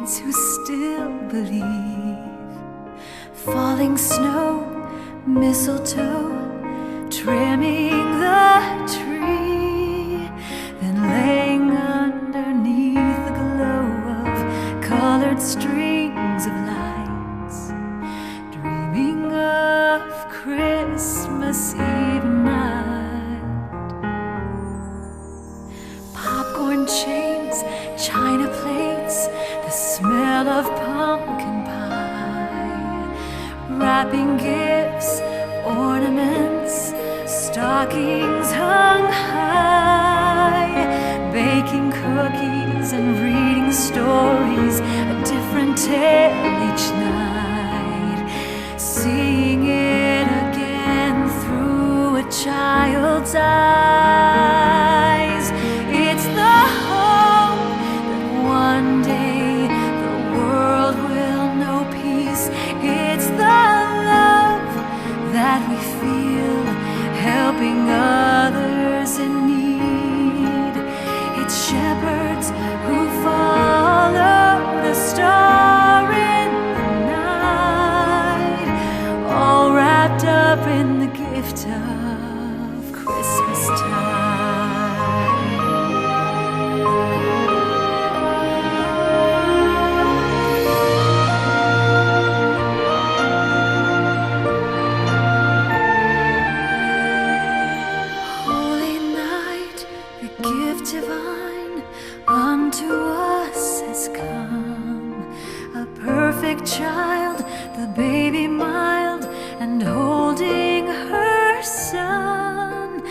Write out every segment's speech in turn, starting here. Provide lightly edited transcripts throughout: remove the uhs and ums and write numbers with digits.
kids who still believe. Falling snow, mistletoe, trimming the tree, then laying underneath the glow of colored strings of lights, dreaming of Christmas Eve night. Popcorn chains, china plates, the smell of pumpkin pie, wrapping gifts, ornaments, stockings hung high, baking cookies and reading stories, a different tale each night, seeing it again through a child's eyes. It's the hope that one day the world will know peace. It's the love that we feel helping others in need. It's shepherds who follow the star in the night, all wrapped up in the gift of Christmas time. Holy night, the gift divine unto us has come, a perfect child, the baby mild and holding her son.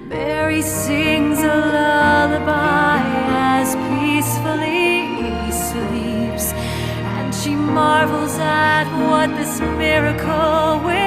Mary sings a lullaby as peacefully he sleeps, and she marvels at what this miracle will